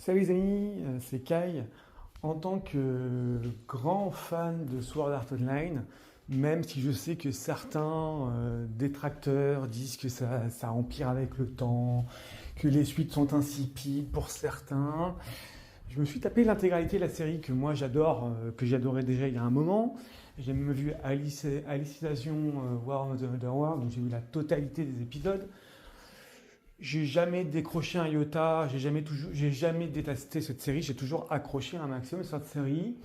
Salut les amis, c'est Kai. En tant que grand fan de Sword Art Online, même si je sais que certains détracteurs disent que ça empire avec le temps, que les suites sont insipides pour certains, je me suis tapé l'intégralité de la série que moi j'adore, que j'adorais déjà il y a un moment. J'ai même vu Alicization War of the Underworld, donc j'ai vu la totalité des épisodes. J'ai jamais décroché un iota, j'ai jamais détesté cette série, j'ai toujours accroché un maximum sur cette série.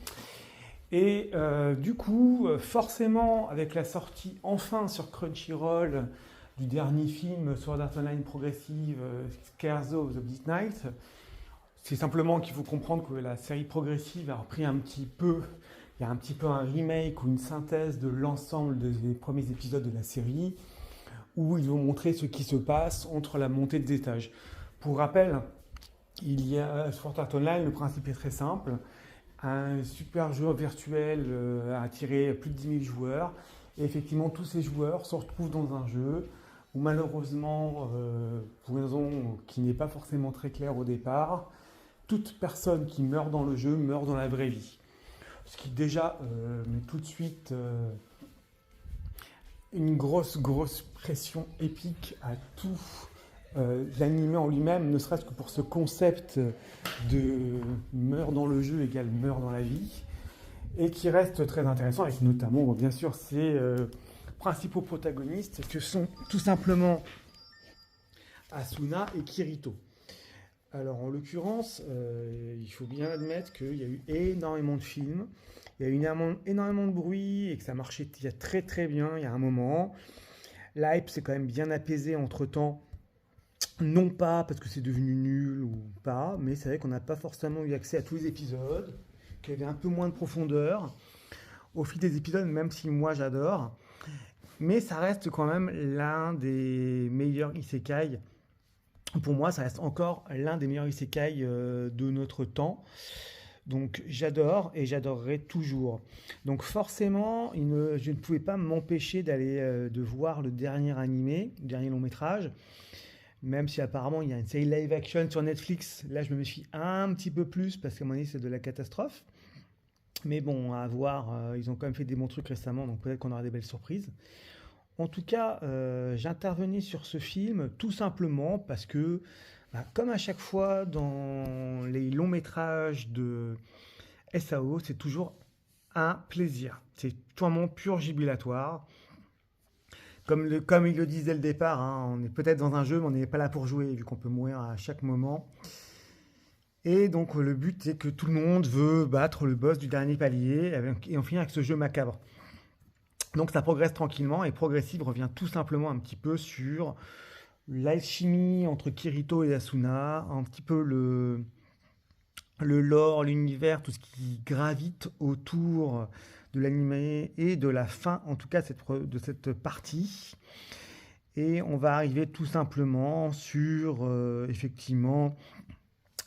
Et du coup, forcément, avec la sortie enfin sur Crunchyroll du dernier film Sword Art Online Progressive, Scares of the Beast Knight, c'est simplement qu'il faut comprendre que la série progressive a repris un petit peu, il y a un petit peu un remake ou une synthèse de l'ensemble des premiers épisodes de la série où ils vont montrer ce qui se passe entre la montée des étages. Pour rappel, il y a sur Sword Art Online, le principe est très simple. Un super jeu virtuel a attiré plus de 10 000 joueurs. Et effectivement, tous ces joueurs se retrouvent dans un jeu où malheureusement, pour une raison qui n'est pas forcément très claire au départ, toute personne qui meurt dans le jeu meurt dans la vraie vie. Ce qui déjà met tout de suite une grosse pression épique à tout l'animé en lui-même, ne serait-ce que pour ce concept de meurt dans le jeu égale meurt dans la vie, et qui reste très intéressant, avec notamment, bon, bien sûr, ces principaux protagonistes, que sont tout simplement Asuna et Kirito. Alors, en l'occurrence, il faut bien admettre qu'il y a eu énormément de films, il y a eu énormément de bruit et que ça marchait très bien il y a un moment. L'hype s'est quand même bien apaisée entre-temps, non pas parce que c'est devenu nul ou pas, mais c'est vrai qu'on n'a pas forcément eu accès à tous les épisodes, qu'il y avait un peu moins de profondeur au fil des épisodes, même si moi j'adore. Mais ça reste quand même l'un des meilleurs isekai. Pour moi, ça reste encore l'un des meilleurs isekai de notre temps. Donc j'adore et j'adorerai toujours. Donc forcément, je ne pouvais pas m'empêcher de voir le dernier animé, le dernier long métrage. Même si apparemment il y a une série live action sur Netflix, là je me méfie un petit peu plus parce qu'à mon avis c'est de la catastrophe. Mais bon, à voir, ils ont quand même fait des bons trucs récemment, donc peut-être qu'on aura des belles surprises. En tout cas, j'intervenais sur ce film tout simplement parce que, bah, comme à chaque fois dans les longs métrages de SAO, c'est toujours un plaisir. C'est totalement pur jubilatoire. Comme il le disait dès le départ, hein, on est peut-être dans un jeu, mais on n'est pas là pour jouer, vu qu'on peut mourir à chaque moment. Et donc le but, c'est que tout le monde veut battre le boss du dernier palier, et on finit avec ce jeu macabre. Donc ça progresse tranquillement, et Progressive revient tout simplement un petit peu sur l'alchimie entre Kirito et Asuna, un petit peu le lore, l'univers, tout ce qui gravite autour de l'animé et de la fin, en tout cas de cette partie. Et on va arriver tout simplement sur, effectivement,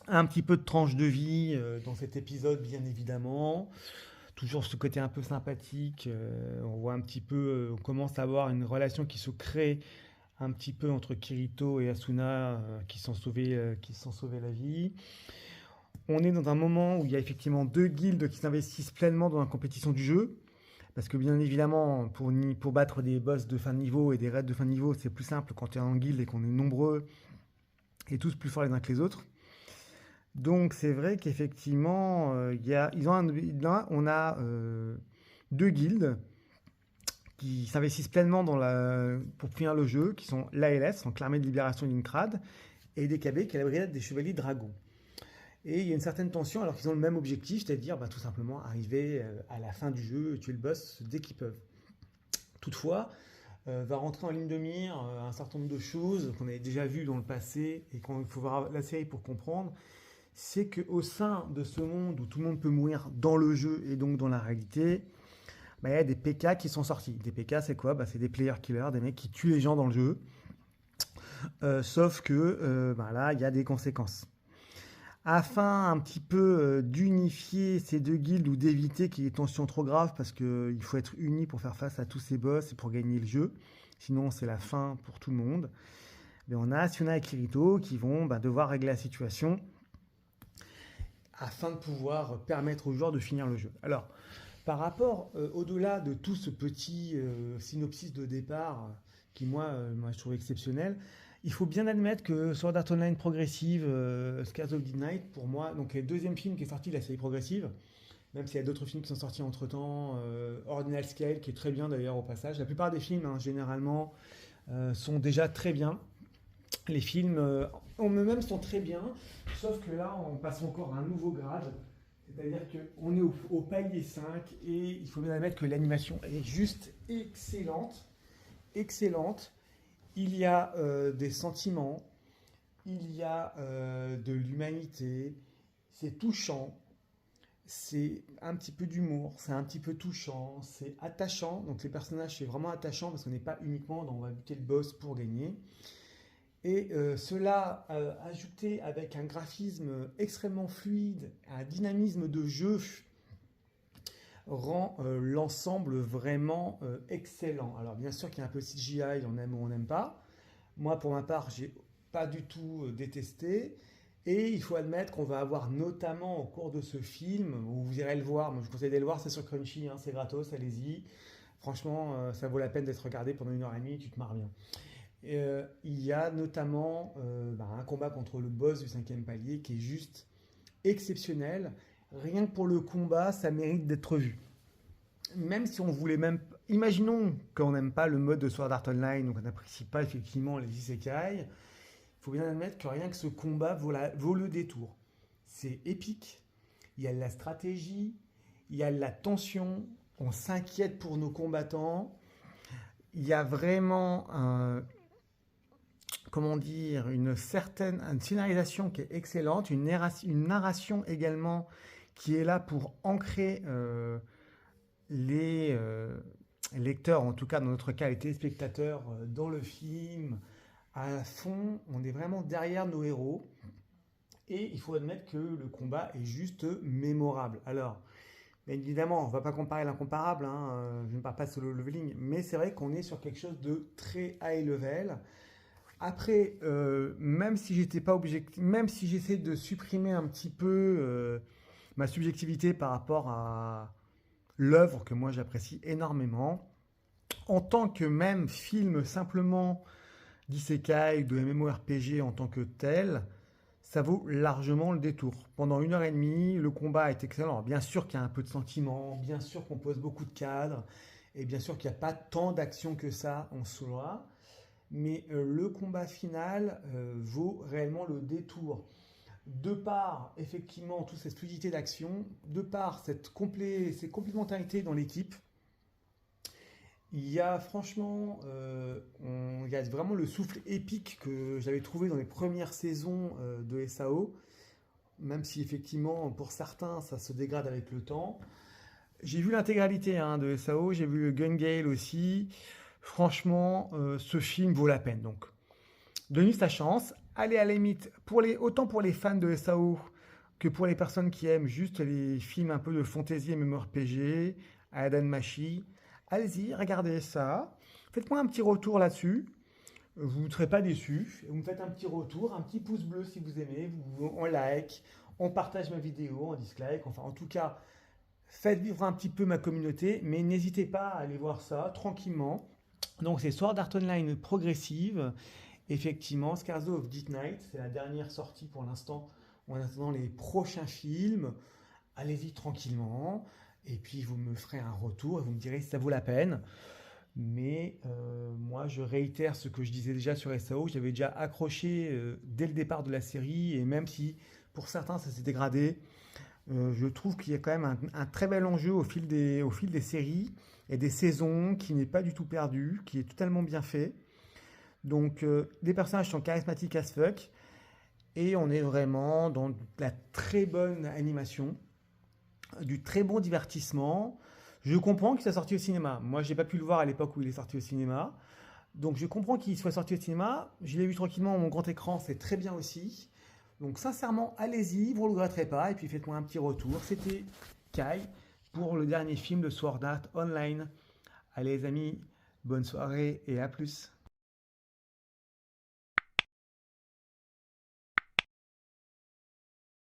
un petit peu de tranche de vie dans cet épisode, bien évidemment. Toujours ce côté un peu sympathique. On voit un petit peu, on commence à avoir une relation qui se crée un petit peu entre Kirito et Asuna qui se sont sauvés la vie. On est dans un moment où il y a effectivement deux guildes qui s'investissent pleinement dans la compétition du jeu. Parce que bien évidemment, pour battre des boss de fin de niveau et des raids de fin de niveau, c'est plus simple quand on est en guilde et qu'on est nombreux et tous plus forts les uns que les autres. Donc c'est vrai qu'effectivement, on a deux guildes qui s'investissent pleinement pour finir le jeu, qui sont l'ALS, donc l'Armée de Libération d'Inkrad, et DKB, qui est la Brigade des Chevaliers Dragons. Et il y a une certaine tension alors qu'ils ont le même objectif, c'est-à-dire tout simplement arriver à la fin du jeu, tuer le boss dès qu'ils peuvent. Toutefois, va rentrer en ligne de mire un certain nombre de choses qu'on avait déjà vues dans le passé et qu'il faut voir la série pour comprendre. C'est qu'au sein de ce monde où tout le monde peut mourir dans le jeu et donc dans la réalité, bah, il y a des PK qui sont sortis. Des PK, c'est quoi? C'est des player killers, des mecs qui tuent les gens dans le jeu. Sauf que là, il y a des conséquences. Afin un petit peu d'unifier ces deux guildes ou d'éviter qu'il y ait des tensions trop graves, parce qu'il faut être unis pour faire face à tous ces boss et pour gagner le jeu. Sinon, c'est la fin pour tout le monde. Mais on a Asuna et Kirito qui vont devoir régler la situation. afin de pouvoir permettre aux joueurs de finir le jeu. Alors, par rapport, au-delà de tout ce petit synopsis de départ, qui moi je trouve exceptionnel, il faut bien admettre que Sword Art Online Progressive, Scars of Midnight, pour moi, donc le deuxième film qui est sorti de la série progressive, même s'il y a d'autres films qui sont sortis entre-temps, Ordinal Scale, qui est très bien d'ailleurs au passage. La plupart des films, hein, généralement, sont déjà très bien. Les films en eux-mêmes sont très bien, sauf que là, on passe encore à un nouveau grade. C'est-à-dire qu'on est au palier 5 et il faut bien admettre que l'animation est juste excellente. Excellente. Il y a des sentiments, il y a de l'humanité, c'est touchant, c'est un petit peu d'humour, c'est un petit peu touchant, c'est attachant. Donc les personnages, c'est vraiment attachant parce qu'on n'est pas uniquement dans on va buter le boss pour gagner. Et cela ajouté avec un graphisme extrêmement fluide, un dynamisme de jeu rend l'ensemble vraiment excellent. Alors bien sûr qu'il y a un peu de CGI, on aime ou on n'aime pas. Moi pour ma part, j'ai pas du tout détesté. Et il faut admettre qu'on va avoir notamment au cours de ce film, où vous irez le voir, moi je vous conseille d'aller le voir, c'est sur Crunchy, hein, c'est gratos, allez-y. Franchement, ça vaut la peine d'être regardé pendant 1h30, tu te marres bien. Il y a notamment un combat contre le boss du 5e palier qui est juste exceptionnel. Rien que pour le combat, ça mérite d'être vu. Même si on voulait même... Imaginons qu'on n'aime pas le mode de Sword Art Online, donc on n'apprécie pas effectivement les isekai. Il faut bien admettre que rien que ce combat vaut le détour. C'est épique, il y a de la stratégie, il y a de la tension, on s'inquiète pour nos combattants. Il y a vraiment une scénarisation qui est excellente, une narration également qui est là pour ancrer les lecteurs, en tout cas dans notre cas les téléspectateurs, dans le film. À fond, on est vraiment derrière nos héros. Et il faut admettre que le combat est juste mémorable. Alors, bien évidemment, on ne va pas comparer l'incomparable, hein, je ne parle pas de solo leveling, mais c'est vrai qu'on est sur quelque chose de très high level. Après, même si j'étais pas objectif, même si j'essaie de supprimer un petit peu ma subjectivité par rapport à l'œuvre que moi j'apprécie énormément, en tant que même film simplement d'isekai, de MMORPG en tant que tel, ça vaut largement le détour. Pendant 1h30, le combat est excellent. Alors, bien sûr qu'il y a un peu de sentiment, bien sûr qu'on pose beaucoup de cadres, et bien sûr qu'il n'y a pas tant d'action que ça en soi, mais le combat final vaut réellement le détour. De par, effectivement, toute cette fluidité d'action, de par cette complémentarité dans l'équipe, il y a franchement, il y a vraiment le souffle épique que j'avais trouvé dans les premières saisons de SAO, même si effectivement pour certains ça se dégrade avec le temps. J'ai vu l'intégralité de SAO, j'ai vu Gun Gale aussi. Franchement, ce film vaut la peine. Donc, donnez sa chance. Allez à la limite, autant pour les fans de SAO que pour les personnes qui aiment juste les films un peu de fantasy MMORPG, Adan Machi. Allez-y, regardez ça. Faites-moi un petit retour là-dessus. Vous ne serez pas déçus. Vous me faites un petit retour, un petit pouce bleu si vous aimez. On like, on partage ma vidéo, on dislike. Enfin, en tout cas, faites vivre un petit peu ma communauté. Mais n'hésitez pas à aller voir ça tranquillement. Donc, c'est Sword Art Online Progressive. Effectivement, Scars of Midnight, c'est la dernière sortie pour l'instant. En attendant les prochains films, allez-y tranquillement. Et puis, vous me ferez un retour et vous me direz si ça vaut la peine. Mais moi, je réitère ce que je disais déjà sur SAO. J'avais déjà accroché dès le départ de la série. Et même si, pour certains, ça s'est dégradé, je trouve qu'il y a quand même un très bel enjeu au fil des séries et des saisons qui n'est pas du tout perdu, qui est totalement bien fait. Donc, les personnages sont charismatiques as fuck. Et on est vraiment dans de la très bonne animation, du très bon divertissement. Je comprends qu'il soit sorti au cinéma. Moi, je n'ai pas pu le voir à l'époque où il est sorti au cinéma. Donc, je comprends qu'il soit sorti au cinéma. Je l'ai vu tranquillement à mon grand écran, c'est très bien aussi. Donc, sincèrement, allez-y, vous ne le regretterez pas. Et puis, faites-moi un petit retour. C'était Kai pour le dernier film de Sword Art Online. Allez, les amis, bonne soirée et à plus.